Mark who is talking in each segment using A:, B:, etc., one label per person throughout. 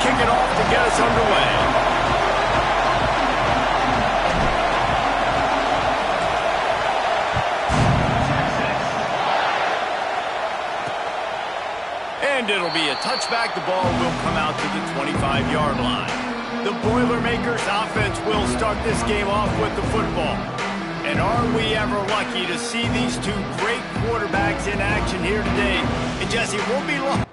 A: kick it off to get us underway. And it'll be a touchback. The ball will come out to the 25-yard line. The Boilermakers offense will start this game off with the football. And are we ever lucky to see these two great quarterbacks in action here today? And Jesse, it won't be long.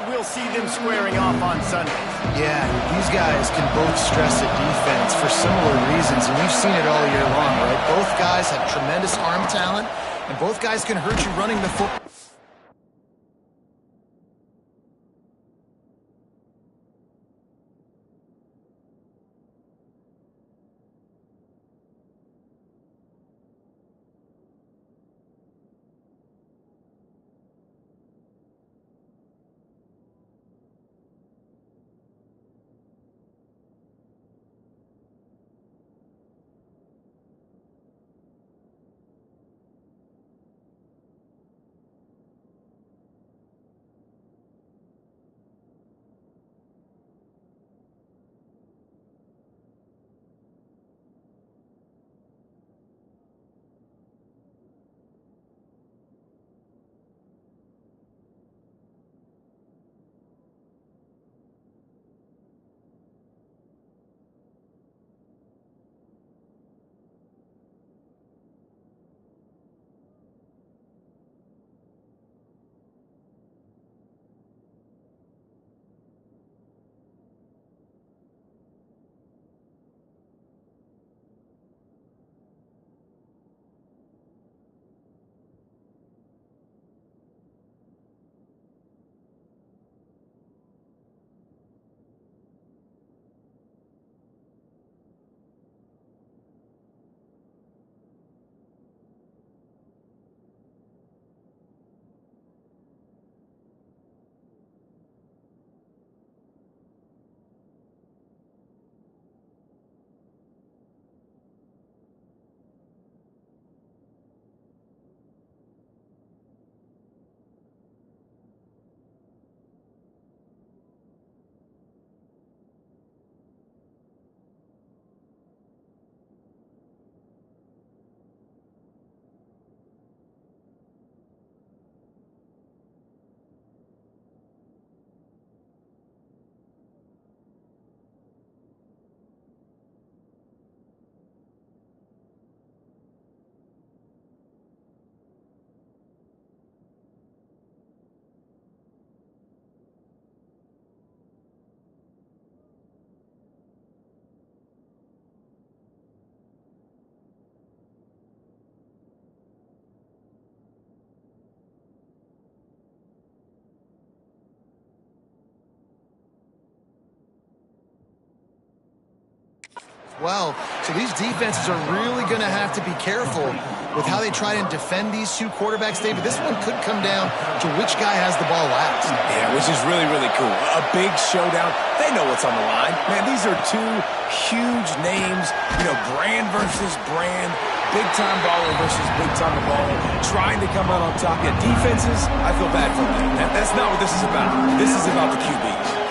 A: We'll see them squaring off on Sundays.
B: Yeah, these guys can both stress a defense for similar reasons, and we've seen it all year long, right? Both guys have tremendous arm talent, and both guys can hurt you running the football. Well, so these defenses are really going to have to be careful with how they try and defend these two quarterbacks, David. This one could come down to which guy has the ball last.
C: Yeah, which is really, really cool. A big showdown. They know what's on the line. Man, these are two huge names. You know, brand versus brand. Big-time baller versus big-time baller. Trying to come out on top. Yeah, defenses, I feel bad for them. That's not what this is about. This is about the QBs.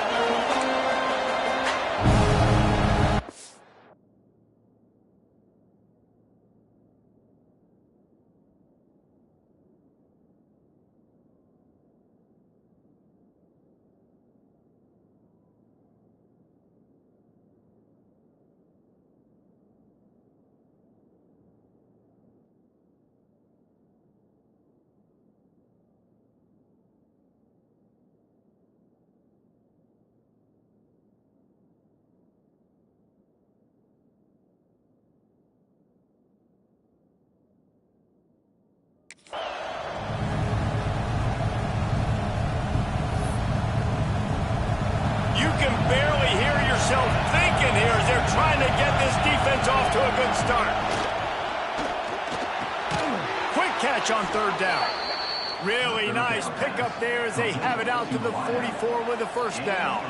A: Thinking here as they're trying to get this defense off to a good start. Quick catch on third down. Really nice pickup there as they have it out to the 44 with a first down.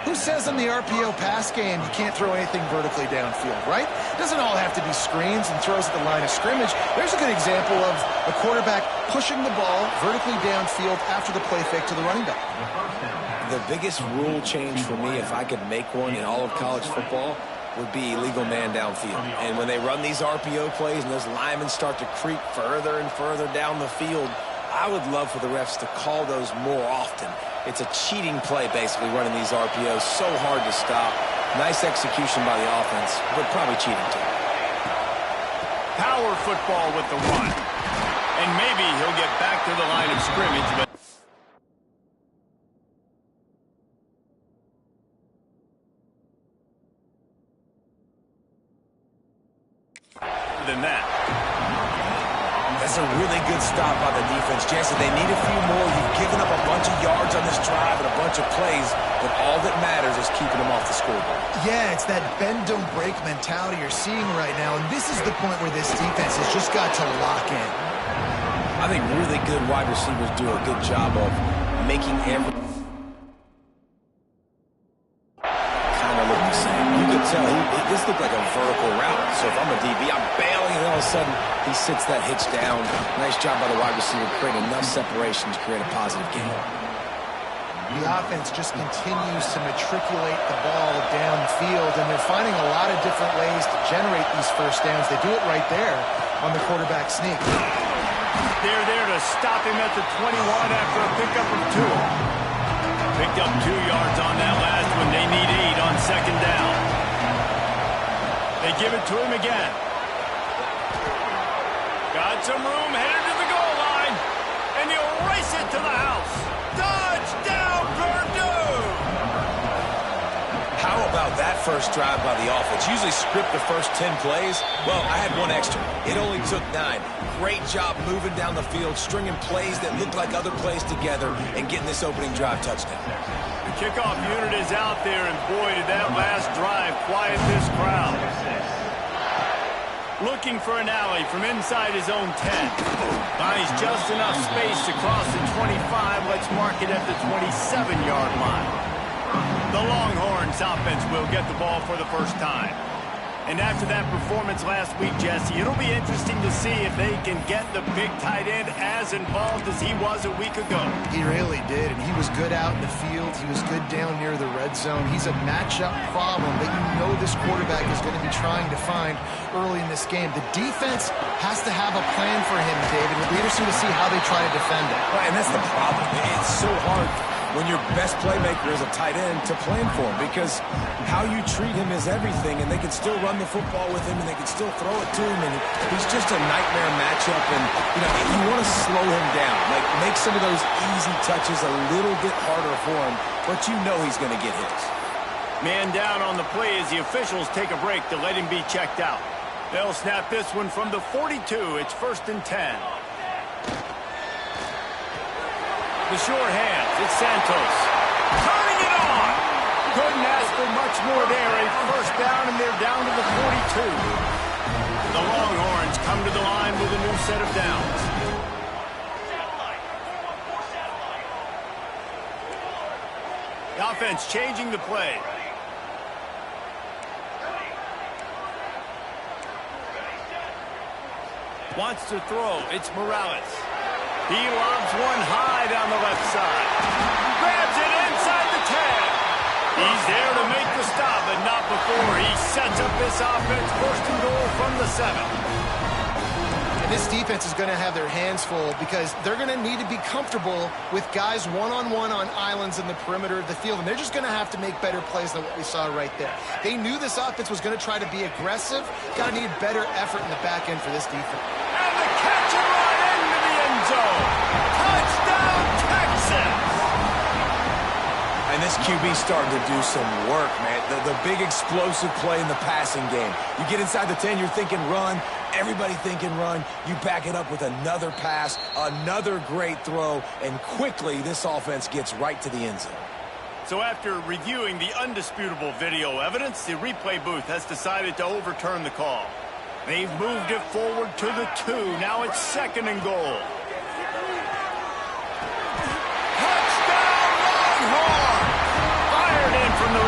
B: Who says in the RPO pass game you can't throw anything vertically downfield, right? It doesn't all have to be screens and throws at the line of scrimmage. There's a good example of a quarterback pushing the ball vertically downfield after the play fake to the running back.
C: The biggest rule change for me, if I could make one in all of college football, would be illegal man downfield. And when they run these RPO plays and those linemen start to creep further and further down the field, I would love for the refs to call those more often. It's a cheating play, basically, running these RPOs. So hard to stop. Nice execution by the offense, but probably cheating too.
A: Power football with the run. And maybe he'll get back to the line of scrimmage, but than that.
C: That's a really good stop by the defense. Jansen, they need a few more. You've given up a bunch of yards on this drive and a bunch of plays, but all that matters is keeping them off the scoreboard.
B: Yeah, it's that bend, don't break mentality you're seeing right now, and this is the point where this defense has just got to lock in.
C: I think really good wide receivers do a good job of making every kind of look the same. You could tell this looked like a vertical route. So if I'm a DB, I'm bailing, and all of a sudden he sits that hitch down. Nice job by the wide receiver, creating enough separation to create a positive gain.
B: The offense just continues to matriculate the ball downfield, and they're finding a lot of different ways to generate these first downs. They do it right there on the quarterback sneak.
A: They're there to stop him at the 21 after a pickup of 2. Picked up 2 yards on that last one. They need 8 on second down. They give it to him again. Got some room, headed to the goal line, and he'll race it to the house. Touchdown, Purdue!
C: How about that first drive by the offense? Usually script the first 10 plays. Well, I had one extra. It only took 9. Great job moving down the field, stringing plays that look like other plays together, and getting this opening drive touchdown.
A: The kickoff unit is out there, and boy, did that last drive quiet this crowd. Looking for an alley from inside his own 10. Finds just enough space to cross the 25. Let's mark it at the 27-yard line. The Longhorns offense will get the ball for the first time. And after that performance last week, Jesse, it'll be interesting to see if they can get the big tight end as involved as he was a week ago.
B: He really did, and he was good out in the field. He was good down near the red zone. He's a matchup problem that you know this quarterback is going to be trying to find early in this game. The defense has to have a plan for him, David. It'll be interesting to see how they try to defend it.
C: Right, and that's the problem. It's so hard when your best playmaker is a tight end to plan for him, because how you treat him is everything, and they can still run the football with him, and they can still throw it to him, and he's just a nightmare matchup. And you want to slow him down, like make some of those easy touches a little bit harder for him, but you know he's going to get his.
A: Man down on the play as the officials take a break to let him be checked out. They'll snap this one from the 42. It's 1st and 10. The short hands, it's Santos. Turning it on! Couldn't ask for much more there. A first down, and they're down to the 42. The Longhorns come to the line with a new set of downs. The offense changing the play. Wants to throw. It's Morales. He lobs one high down the left side. Grabs it inside the 10. He's there to make the stop, but not before he sets up this offense. 1st and goal from the 7.
B: And this defense is going to have their hands full because they're going to need to be comfortable with guys one-on-one on islands in the perimeter of the field, and they're just going to have to make better plays than what we saw right there. They knew this offense was going to try to be aggressive. Got to need better effort in the back end for this defense.
A: And the catch and run into the end zone. Touchdown, Texas!
C: And this QB's starting to do some work, man. The big explosive play in the passing game. You get inside the 10, you're thinking run. Everybody thinking run. You back it up with another pass, another great throw, and quickly this offense gets right to the end zone.
A: So after reviewing the undisputable video evidence, the replay booth has decided to overturn the call. They've moved it forward to the 2. Now it's 2nd and goal. Touchdown, Longhorns! Fired in from the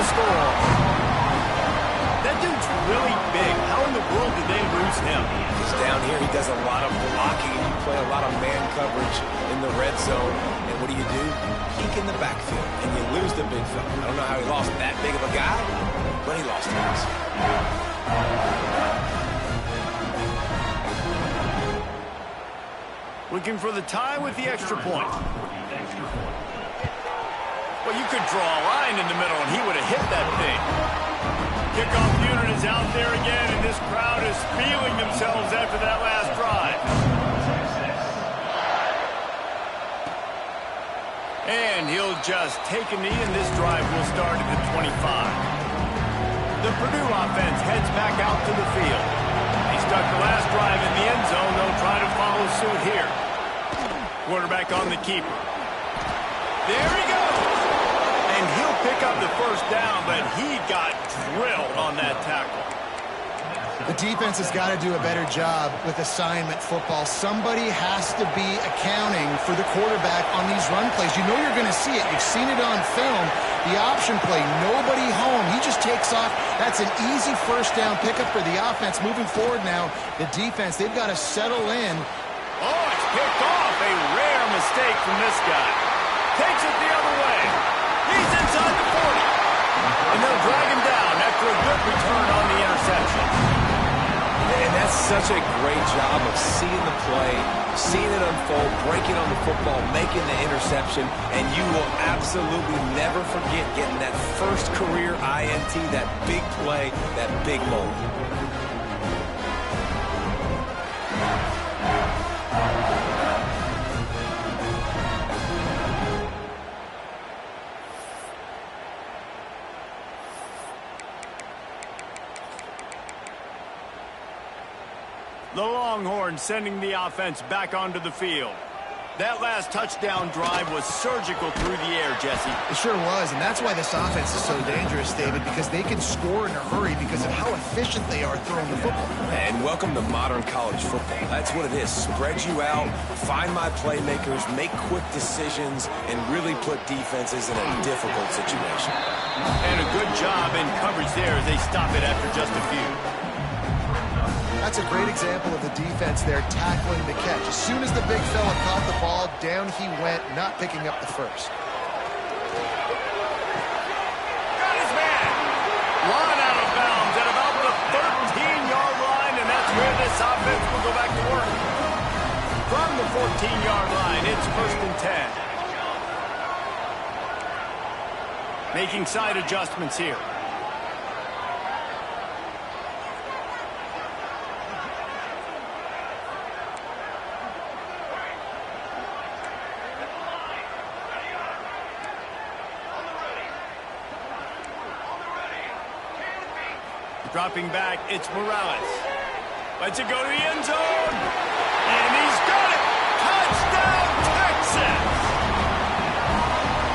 A: the score. That dude's really big. How in the world did they lose him?
C: Because down here he does a lot of blocking, and you play a lot of man coverage in the red zone. And what do? Peek in the backfield, and you lose the big fella. I don't know how he lost that big of a guy, but he lost him.
A: Looking for the tie with the extra point. Well, you could draw a line in the middle, and he would have hit that thing. Kickoff unit is out there again, and this crowd is feeling themselves after that last drive. And he'll just take a knee, and this drive will start at the 25. The Purdue offense heads back out to the field. They stuck the last drive in the end zone. They'll try to follow suit here. Quarterback on the keeper. There he goes. And he'll pick up the first down, but he got drilled on that tackle.
B: The defense has got to do a better job with assignment football. Somebody has to be accounting for the quarterback on these run plays. You know you're going to see it. You've seen it on film. The option play, nobody home. He just takes off. That's an easy first down pickup for the offense. Moving forward now, the defense, they've got to settle in.
A: Oh, it's picked off. A rare mistake from this guy. Takes it the other way. He's inside the 40. And they'll drag him down after a good return on the interception.
C: And that's such a great job of seeing the play, seeing it unfold, breaking on the football, making the interception, and you will absolutely never forget getting that first career INT, that big play, that big moment.
A: The Longhorns sending the offense back onto the field. That last touchdown drive was surgical through the air, Jesse.
B: It sure was, and that's why this offense is so dangerous, David, because they can score in a hurry because of how efficient they are throwing the football.
C: And welcome to modern college football. That's what it is. Spread you out, find my playmakers, make quick decisions, and really put defenses in a difficult situation.
A: And a good job in coverage there as they stop it after just a few.
B: That's a great example of the defense there tackling the catch. As soon as the big fella caught the ball, down he went, not picking up the first.
A: Got his man. Run out of bounds at about the 13-yard line, and that's where this offense will go back to work. From the 14-yard line, it's 1st and 10. Making side adjustments here. Dropping back, it's Morales. Lets it go to the end zone. And he's got it. Touchdown, Texas!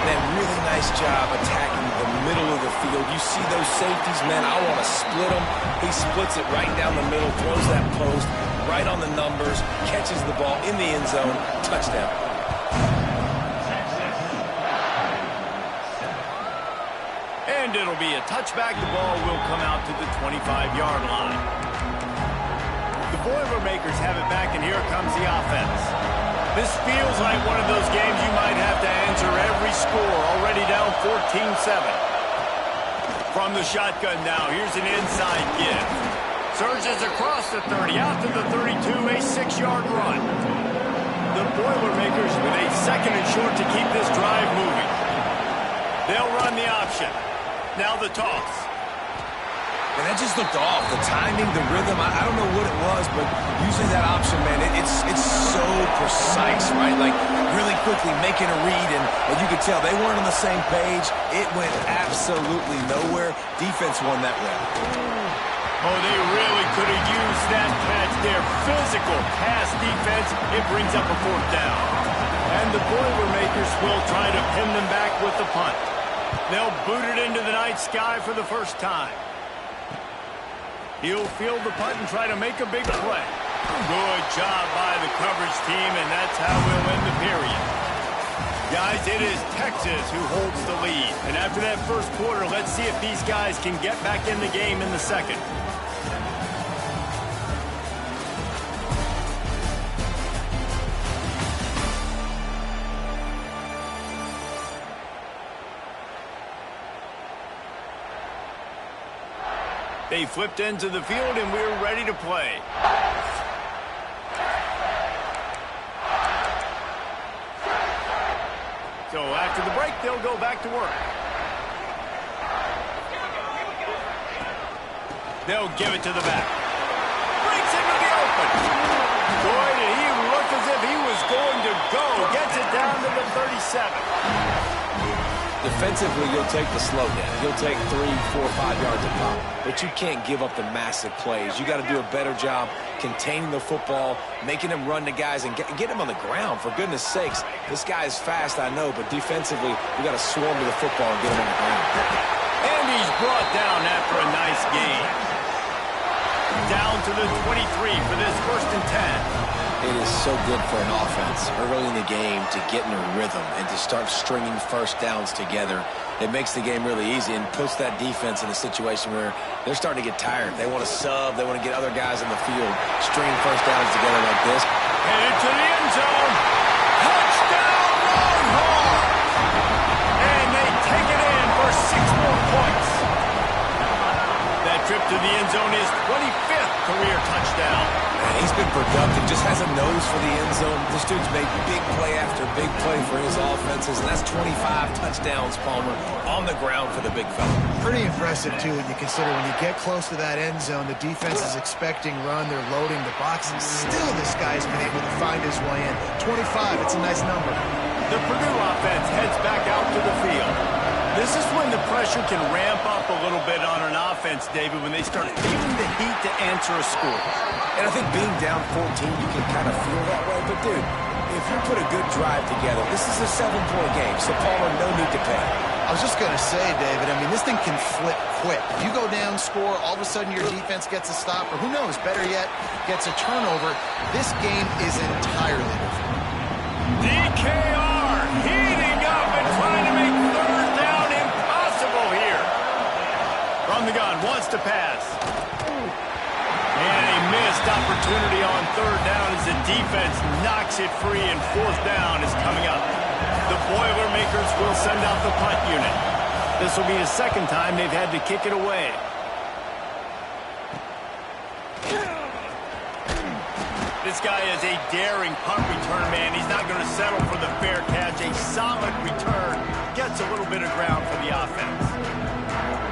C: That really nice job attacking the middle of the field. You see those safeties, man, I want to split them. He splits it right down the middle, throws that post, right on the numbers, catches the ball in the end zone, touchdown.
A: And it'll be a touchback. The ball will come out to the 25-yard line. The Boilermakers have it back, and here comes the offense. This feels like one of those games you might have to answer every score. Already down 14-7. From the shotgun now, here's an inside give. Surges across the 30, out to the 32, a 6-yard run. The Boilermakers with a second and short to keep this drive moving. They'll run the option. Now the toss.
C: And that just looked off. The timing, the rhythm, I don't know what it was, but using that option, man, it's so precise, right? Like, really quickly making a read, and you could tell they weren't on the same page. It went absolutely nowhere. Defense won that round.
A: Oh, they really could have used that catch there. Physical pass defense. It brings up a 4th down. And the Boilermakers will try to pin them back with the punt. They'll boot it into the night sky for the first time. He'll field the punt and try to make a big play. Good job by the coverage team, and that's how we'll end the period. Guys, it is Texas who holds the lead. And after that first quarter, let's see if these guys can get back in the game in the second. They flipped into the field, and we're ready to play. So after the break, they'll go back to work. They'll give it to the back. Breaks into the open. Boy, did he look as if he was going to go. Gets it down to the 37.
C: Defensively, you'll take the slowdown. You'll take 3, 4, 5 yards a pop. But you can't give up the massive plays. You got to do a better job containing the football, making them run to guys, and get them on the ground. For goodness sakes, this guy is fast, I know, but defensively, you got to swarm to the football and get him on the ground.
A: And he's brought down after a nice gain. Down to the 23 for this 1st and 10.
C: It is so good for an offense early in the game to get in a rhythm and to start stringing first downs together. It makes the game really easy and puts that defense in a situation where they're starting to get tired. They want to sub. They want to get other guys in the field, string first downs together like this.
A: And into the end zone. Touchdown, Longhorns! And they take it in for 6 more points. That trip to the end zone is 25th career touchdown.
C: And he's been productive, just has a nose for the end zone. This dude's made big play after big play for his offenses, and that's 25 touchdowns, Palmer, on the ground for the big fella.
B: Pretty impressive, too, when you consider when you get close to that end zone, the defense is expecting run, they're loading the boxes. Still, this guy's been able to find his way in. 25, it's a nice number.
A: The Purdue offense heads back out to the field. This is when the pressure can ramp up a little bit on an offense, David, when they start feeling the heat to answer a score.
C: And I think being down 14, you can kind of feel that way. But, dude, if you put a good drive together, this is a 7-point game, so Palmer, no need to panic.
B: I was just going to say, David, I mean, this thing can flip quick. If you go down, score, all of a sudden your defense gets a stop, or who knows, better yet, gets a turnover. This game is entirely different.
A: DKR heating up and trying to make 3rd down impossible here. From the gun, wants to pass. And a missed opportunity on 3rd down as the defense knocks it free, and 4th down is coming up. The Boilermakers will send out the punt unit. This will be the 2nd time they've had to kick it away. This guy is a daring punt return man. He's not going to settle for the fair catch. A solid return. Gets a little bit of ground for the offense.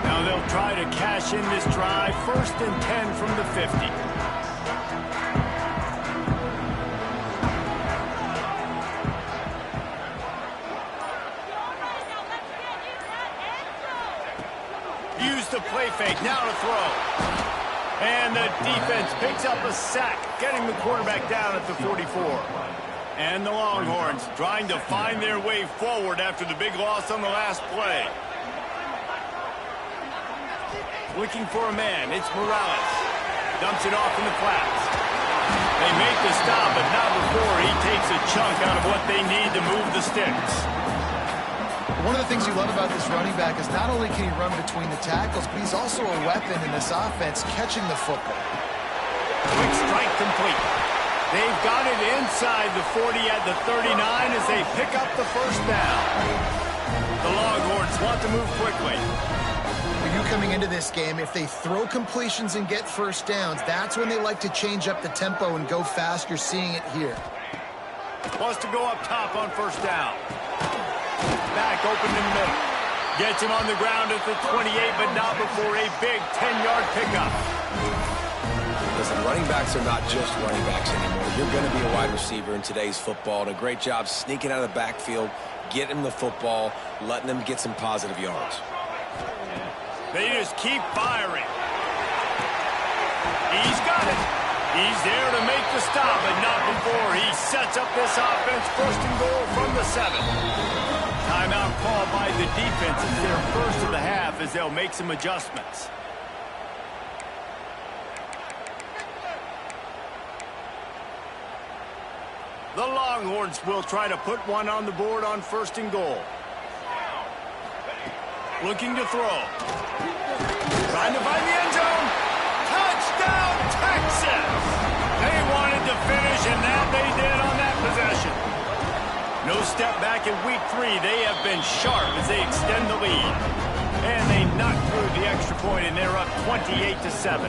A: Now they'll try to cash in this drive. 1st and 10 from the 50. Use the play fake. Now to throw. And the defense picks up a sack, getting the quarterback down at the 44. And the Longhorns trying to find their way forward after the big loss on the last play. Looking for a man, it's Morales. Dumps it off in the flats. They make the stop, but not before he takes a chunk out of what they need to move the sticks.
B: One of the things you love about this running back is not only can he run between the tackles, but he's also a weapon in this offense, catching the football.
A: Quick strike complete. They've got it inside the 40 at the 39 as they pick up the 1st down. The Longhorns want to move quickly.
B: For you coming into this game, if they throw completions and get 1st downs, that's when they like to change up the tempo and go fast. You're seeing it here.
A: Wants to go up top on 1st down. Back open in the middle. Gets him on the ground at the 28, but not before a big 10-yard pickup.
C: Listen, running backs are not just running backs anymore. You're going to be a wide receiver in today's football. And a great job sneaking out of the backfield, getting the football, letting them get some positive yards.
A: They just keep firing. He's got it. He's there to make the stop, but not before he sets up this offense. 1st and goal from the 7. Timeout called by the defense. It's their 1st of the half as they'll make some adjustments. The Longhorns will try to put one on the board on 1st and goal. Looking to throw. Trying to find the end zone. Touchdown, Texas! They wanted to finish, and that they did on that possession. No step back in week 3. They have been sharp as they extend the lead. And they knocked through the extra point, and they're up 28-7.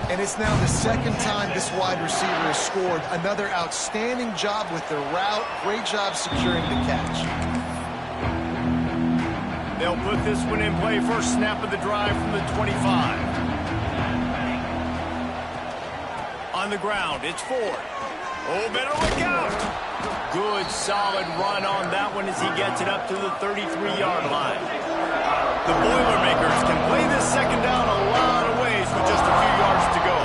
B: And it's now the 2nd time this wide receiver has scored. Another outstanding job with the route. Great job securing the catch.
A: They'll put this one in play. First snap of the drive from the 25. On the ground, it's Ford. Oh, better look out. Good, solid run on that one as he gets it up to the 33-yard line. The Boilermakers can play this 2nd down a lot of ways with just a few yards to go.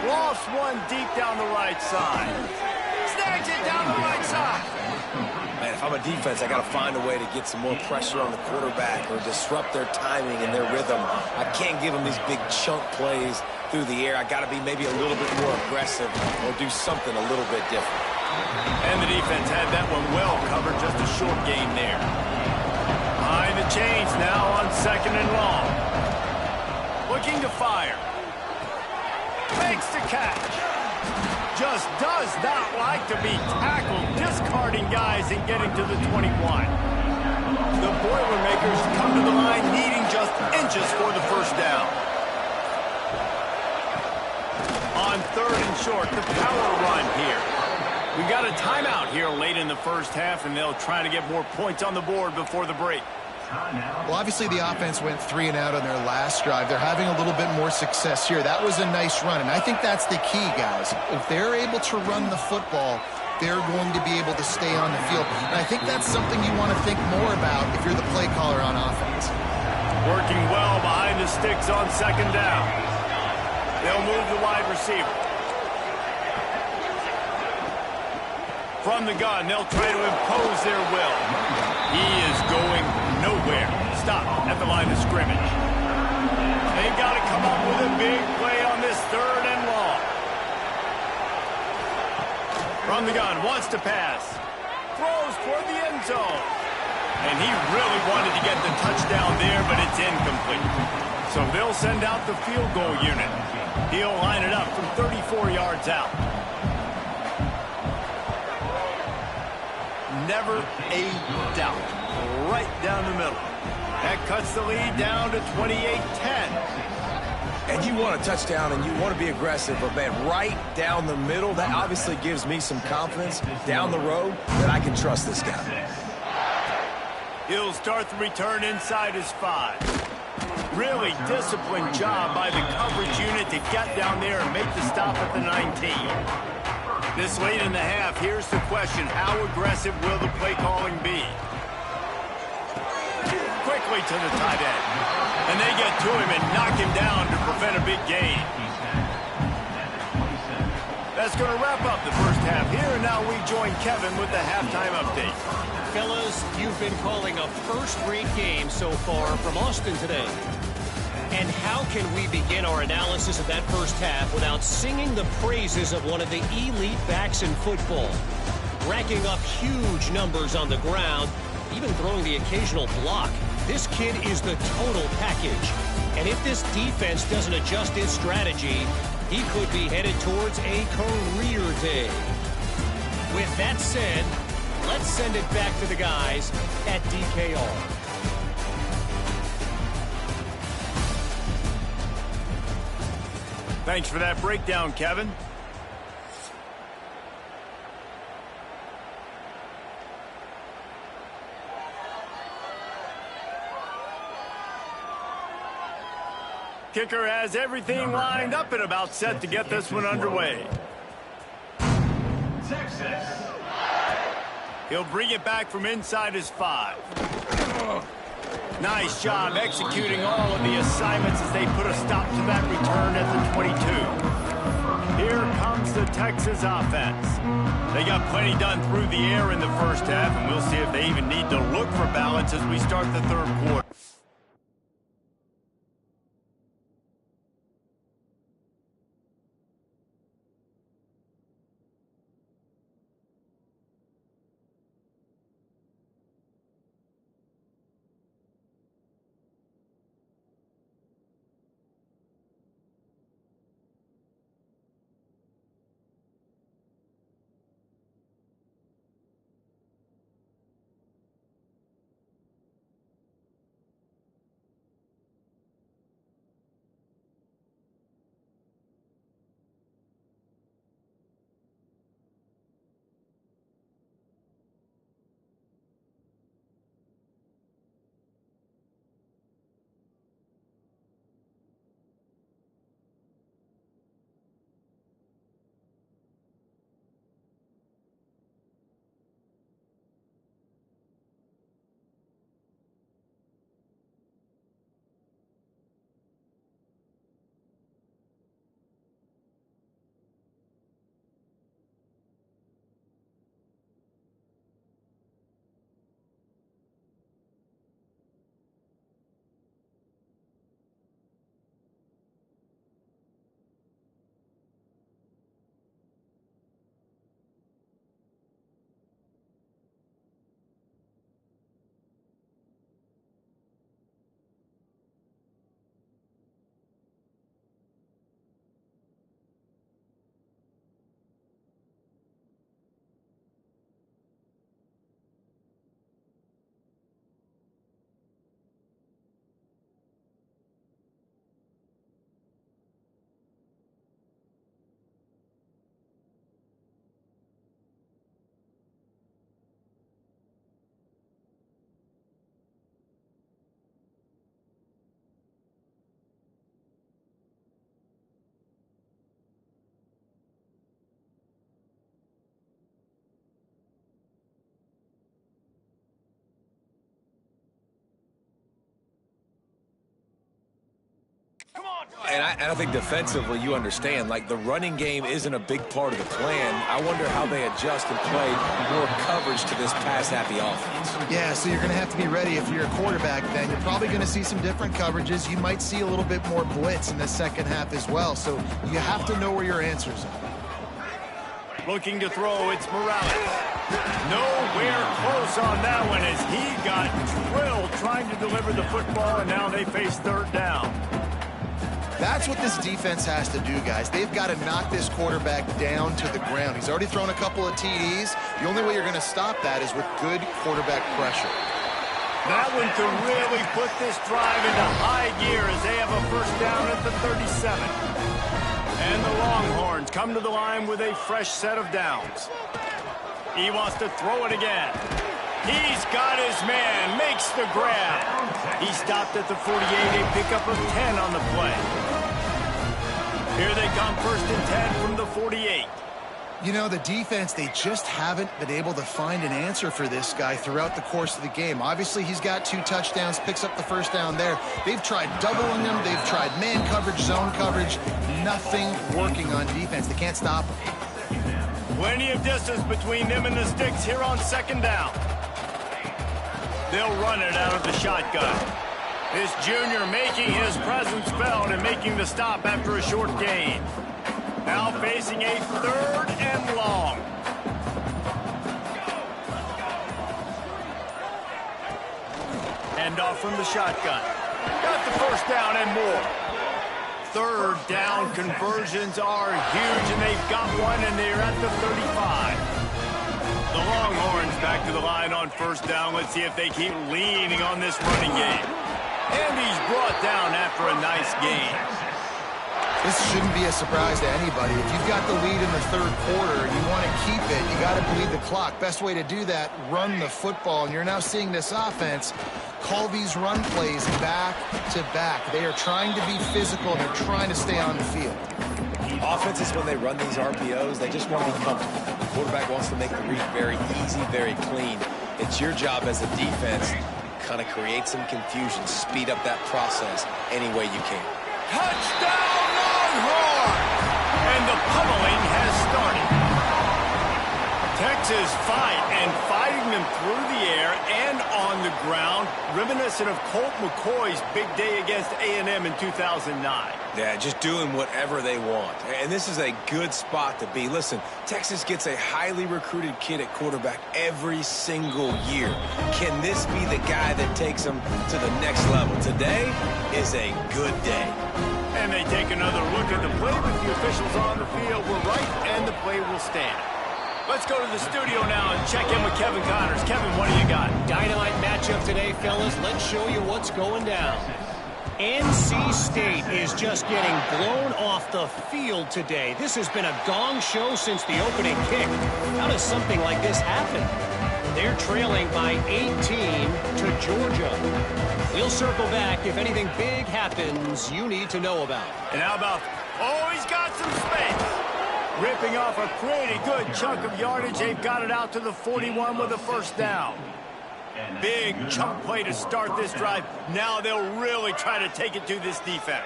A: Lost one deep down the right side. Snags it down the right side.
C: Man, if I'm a defense, I got to find a way to get some more pressure on the quarterback or disrupt their timing and their rhythm. I can't give them these big chunk plays through the air. I got to be maybe a little bit more aggressive or do something a little bit different.
A: And the defense had that one well covered, just a short gain there. Behind the chains now on 2nd and long. Looking to fire. Makes the catch. Just does not like to be tackled, discarding guys and getting to the 21. The Boilermakers come to the line needing just inches for the 1st down. On 3rd and short, the power run here. We got a timeout here late in the 1st half, and they'll try to get more points on the board before the break.
B: Well, obviously the offense went 3 and out on their last drive. They're having a little bit more success here. That was a nice run, and I think that's the key, guys. If they're able to run the football, they're going to be able to stay on the field. And I think that's something you want to think more about if you're the play caller on offense.
A: Working well behind the sticks on 2nd down. They'll move the wide receiver. From the gun, they'll try to impose their will. He is going nowhere. Stop at the line of scrimmage. They've got to come up with a big play on this 3rd and long. From the gun, wants to pass. Throws toward the end zone. And he really wanted to get the touchdown there, but it's incomplete. So they'll send out the field goal unit. He'll line it up from 34 yards out. Never a doubt. Right down the middle. That cuts the lead down to 28-10.
C: And you want a touchdown and you want to be aggressive, but man, right down the middle, that obviously gives me some confidence down the road that I can trust this guy.
A: He'll start the return inside his 5. Really disciplined job by the coverage unit to get down there and make the stop at the 19. This late in the half, here's the question. How aggressive will the play calling be? Quickly to the tight end. And they get to him and knock him down to prevent a big gain. That's going to wrap up the 1st half here. And now we join Kevin with the halftime update.
D: Fellas, you've been calling a first-rate game so far from Austin today. And how can we begin our analysis of that 1st half without singing the praises of one of the elite backs in football? Racking up huge numbers on the ground, even throwing the occasional block. This kid is the total package. And if this defense doesn't adjust its strategy, he could be headed towards a career day. With that said, let's send it back to the guys at DKR.
A: Thanks for that breakdown, Kevin. Kicker has everything lined up and about set to get this one underway. Texas. He'll bring it back from inside his 5. Nice job executing all of the assignments as they put a stop to that return at the 22. Here comes the Texas offense. They got plenty done through the air in the 1st half, and we'll see if they even need to look for balance as we start the 3rd quarter.
C: And I think defensively, you understand, like the running game isn't a big part of the plan. I wonder how they adjust and play more coverage to this pass-happy offense.
B: Yeah, so you're going to have to be ready if you're a quarterback then. You're probably going to see some different coverages. You might see a little bit more blitz in the second half as well. So you have to know where your answers are.
A: Looking to throw, it's Morales. Nowhere close on that one as he got drilled trying to deliver the football, and now they face third down.
B: That's what this defense has to do, guys. They've got to knock this quarterback down to the ground. He's already thrown a couple of TDs. The only way you're going to stop that is with good quarterback pressure.
A: That one could really put this drive into high gear as they have a first down at the 37. And the Longhorns come to the line with a fresh set of downs. He wants to throw it again. He's got his man, makes the grab. He stopped at the 48, a pickup of 10 on the play. Here they come, first and 10 from the 48.
B: You know, the defense, they just haven't been able to find an answer for this guy throughout the course of the game. Obviously, he's got 2 touchdowns, picks up the first down there. They've tried doubling him. They've tried man coverage, zone coverage. Nothing working on defense. They can't stop him.
A: Plenty of distance between them and the sticks here on second down. They'll run it out of the shotgun. This junior making his presence felt and making the stop after a short gain. Now facing a third and long. Hand off from the shotgun. Got the first down and more. Third down conversions are huge, and they've got one, and they're at the 35. The Longhorns back to the line on first down. Let's see if they keep leaning on this running game. And he's brought down after a nice gain.
B: This shouldn't be a surprise to anybody. If you've got the lead in the third quarter and you want to keep it, you got to bleed the clock. Best way to do that, run the football. And you're now seeing this offense call these run plays back to back. They are trying to be physical, and they're trying to stay on the field.
C: Offenses, when they run these RPOs, they just want to be comfortable. The quarterback wants to make the read very easy, very clean. It's your job as a defense to kind of create some confusion, speed up that process any way you can.
A: Touchdown, Longhorn! And the pummeling has started. Texas fighting them through the air and on the ground, reminiscent of Colt McCoy's big day against A&M in 2009.
C: Yeah, just doing whatever they want. And this is a good spot to be. Listen, Texas gets a highly recruited kid at quarterback every single year. Can this be the guy that takes them to the next level? Today is a good day.
A: And they take another look at the play, but the officials on the field were right, and the play will stand. Let's go to the studio now and check in with Kevin Connors. Kevin, what do you got?
D: Dynamite matchup today, fellas. Let's show you what's going down. NC State is just getting blown off the field today. This has been a gong show since the opening kick. How does something like this happen? They're trailing by 18 to Georgia. We'll circle back if anything big happens you need to know about.
A: And how about, oh, he's got some space. Ripping off a pretty good chunk of yardage. They've got it out to the 41 with a first down. Big chunk play to start this drive. Now they'll really try to take it to this defense.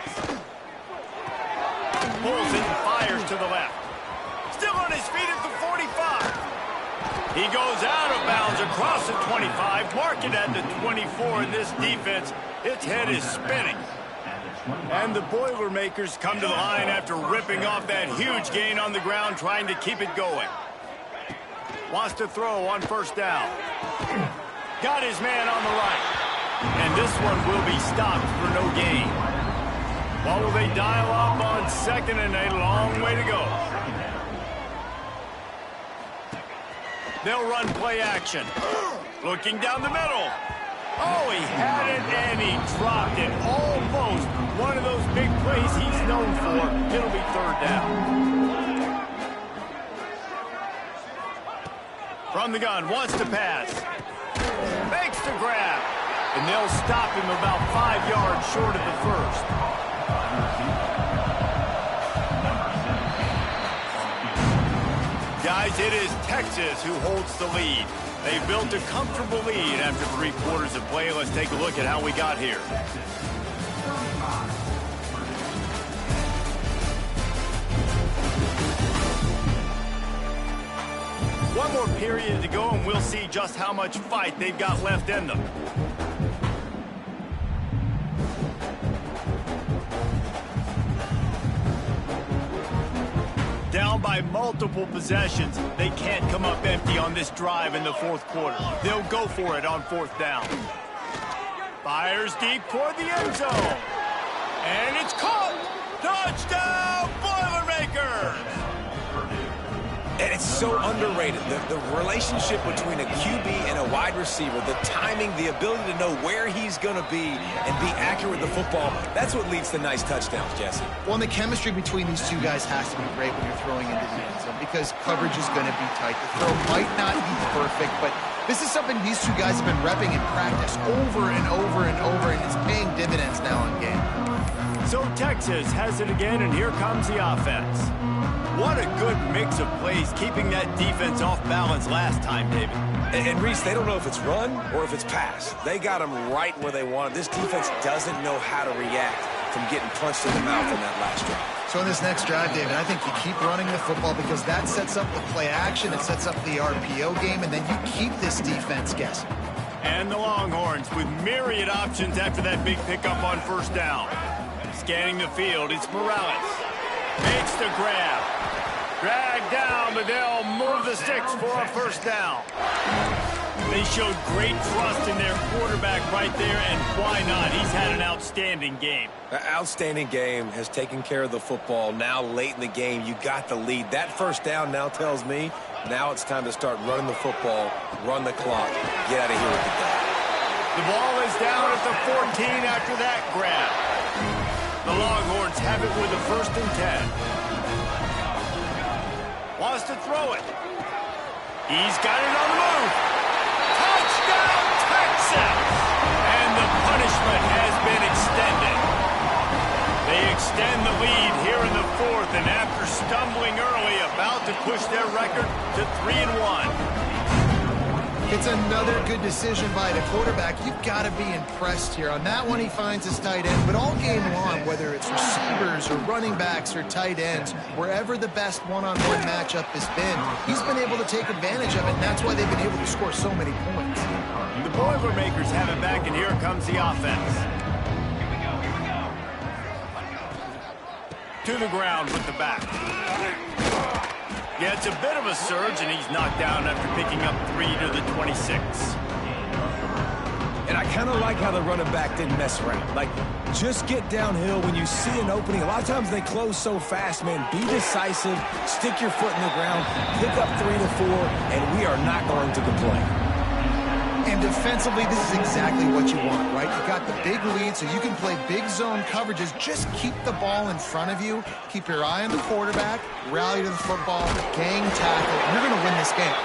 A: Pulls it and fires to the left. Still on his feet at the 45. He goes out of bounds across the 25. Mark it at the 24. And this defense, its head is spinning. And the Boilermakers come to the line after ripping off that huge gain on the ground, trying to keep it going. Wants to throw on first down. Got his man on the right. And this one will be stopped for no gain. While will they dial up on second, and a long way to go. They'll run play action. Looking down the middle. Oh, he had it, and he dropped it. Almost one of those big plays he's known for. It'll be third down. From the gun, wants to pass. Makes the grab. And they'll stop him about 5 yards short of the first. Guys, it is Texas who holds the lead. They built a comfortable lead after 3 quarters of play. Let's take a look at how we got here. One more period to go, and we'll see just how much fight they've got left in them. Down by multiple possessions, they can't come up empty on this drive in the fourth quarter. They'll go for it on fourth down. Fires deep toward the end zone. And it's caught! Touchdown, Boilermakers!
C: And it's so underrated. The relationship between a QB and a wide receiver, the timing, the ability to know where he's going to be and be accurate with the football, that's what leads to nice touchdowns, Jesse.
B: Well, and the chemistry between these two guys has to be great when you're throwing into the end zone because coverage is going to be tight. The throw might not be perfect, but this is something these two guys have been repping in practice over and over and over, and it's paying dividends now in game.
A: So Texas has it again, and here comes the offense. What a good mix of plays, keeping that defense off balance last time, David.
C: And Reese, they don't know if it's run or if it's pass. They got them right where they want it. This defense doesn't know how to react from getting punched in the mouth on that last drive.
B: So in this next drive, David, I think you keep running the football because that sets up the play action, it sets up the RPO game, and then you keep this defense guessing.
A: And the Longhorns with myriad options after that big pickup on first down. Scanning the field, it's Morales. Makes the grab. Drag down, but they'll move the sticks for a first down. They showed great trust in their quarterback right there, and why not? He's had an outstanding game.
C: An outstanding game, has taken care of the football. Now late in the game, you got the lead. That first down now tells me now it's time to start running the football, run the clock, get out of here with the day.
A: The ball is down at the 14 after that grab. The Longhorns have it with a 1st and 10. Wants to throw it. He's got it on the move. Touchdown, Texas! And the punishment has been extended. They extend the lead here in the 4th, and after stumbling early, about to push their record to 3-1.
B: It's another good decision by the quarterback. You've got to be impressed here. On that one, he finds his tight end. But all game long, whether it's receivers or running backs or tight ends, wherever the best one-on-one matchup has been, he's been able to take advantage of it, and that's why they've been able to score so many points.
A: The Boilermakers have it back, and here comes the offense. To the ground with the back. Yeah, it's a bit of a surge, and he's knocked down after picking up 3 to the 26.
C: And I kind of like how the running back didn't mess around. Like, just get downhill when you see an opening. A lot of times they close so fast, man. Be decisive, stick your foot in the ground, pick up 3 to 4, and we are not going to complain.
B: And defensively, this is exactly what you want, right? You got the big lead, so you can play big zone coverages. Just keep the ball in front of you. Keep your eye on the quarterback. Rally to the football. Gang tackle. You're going to win this game.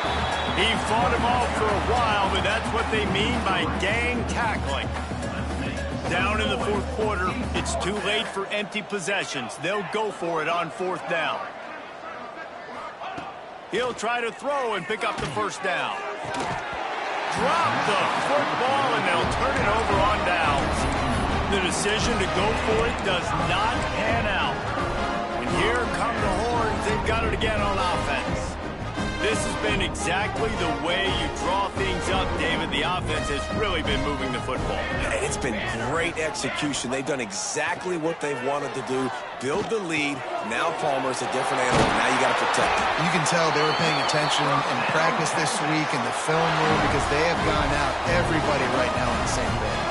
A: He fought him off for a while, but that's what they mean by gang tackling. Down in the 4th quarter, it's too late for empty possessions. They'll go for it on 4th down. He'll try to throw and pick up the first down. Drop the football, and they'll turn it over on downs. The decision to go for it does not pan out. And here come the Horns. They've got it again on offense. This has been exactly the way you draw things up, David. The offense has really been moving the football.
C: And it's been great execution. They've done exactly what they've wanted to do. Build the lead. Now Palmer's a different animal. Now you got to protect him.
B: You can tell they were paying attention in practice this week in the film room because they have gone out, everybody right now on the same page.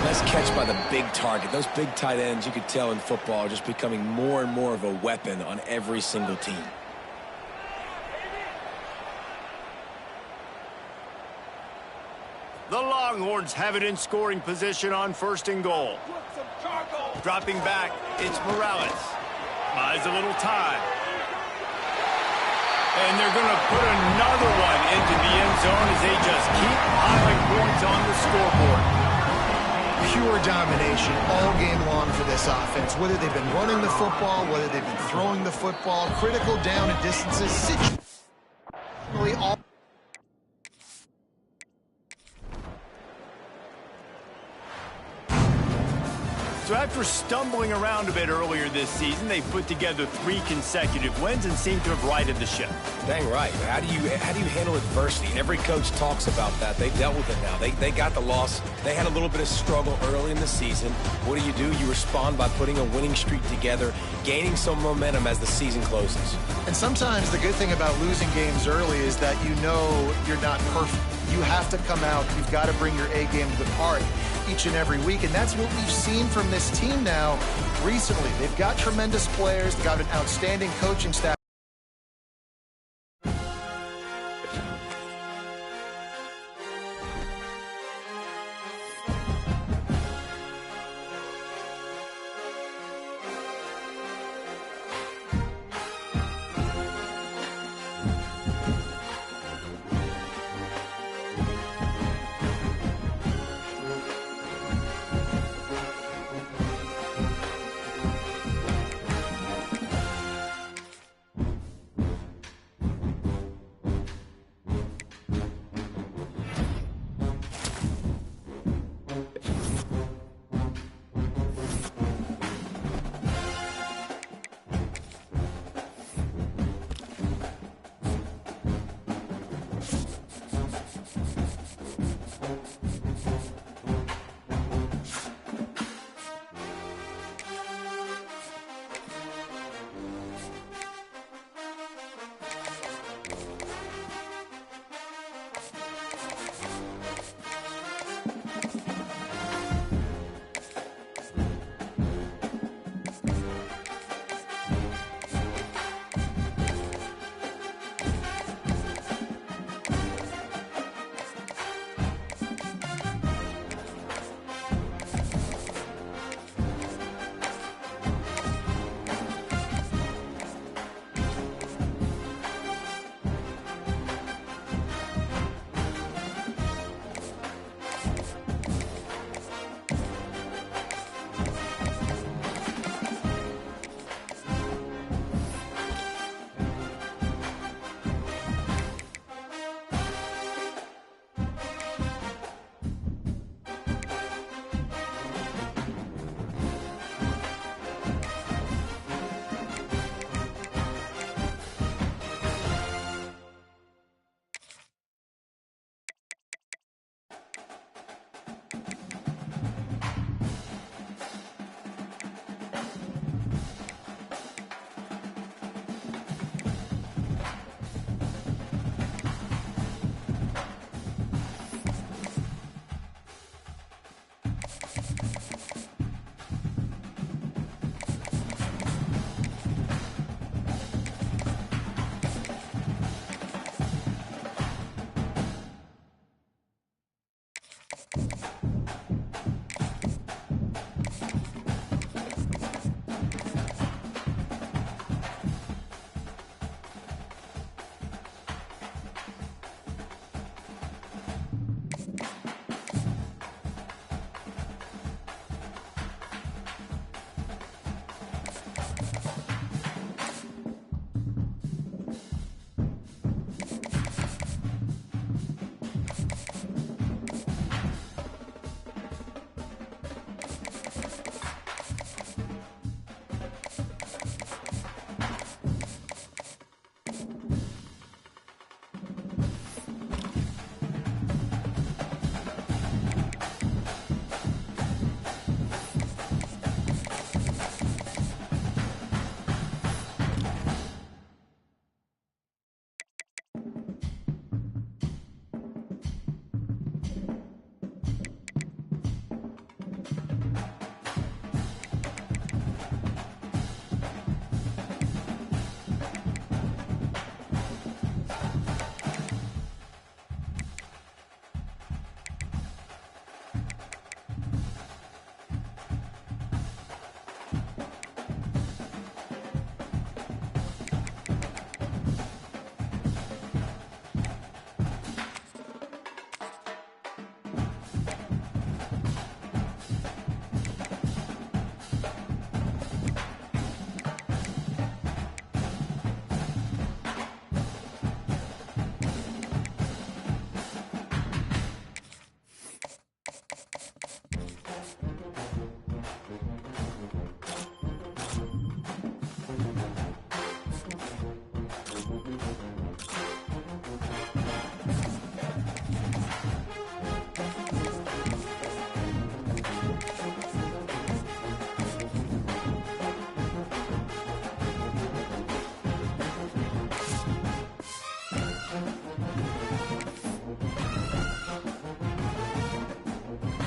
C: Nice catch by the big target. Those big tight ends, you could tell in football, are just becoming more and more of a weapon on every single team.
A: The Longhorns have it in scoring position on 1st and goal. Dropping back, it's Morales. Buys a little time. And they're going to put another one into the end zone as they just keep piling points on the scoreboard.
B: Pure domination all game long for this offense. Whether they've been running the football, whether they've been throwing the football, critical down and distances, situationally all.
A: So after stumbling around a bit earlier this season, they put together 3 consecutive wins and seem to have righted the ship.
C: Dang right. How do you handle adversity? Every coach talks about that. They dealt with it now. They got the loss. They had a little bit of struggle early in the season. What do? You respond by putting a winning streak together, gaining some momentum as the season closes.
B: And sometimes the good thing about losing games early is that you know you're not perfect. You have to come out. You've got to bring your A game to the park each and every week, and that's what we've seen from this team now recently. They've got tremendous players. They've got an outstanding coaching staff.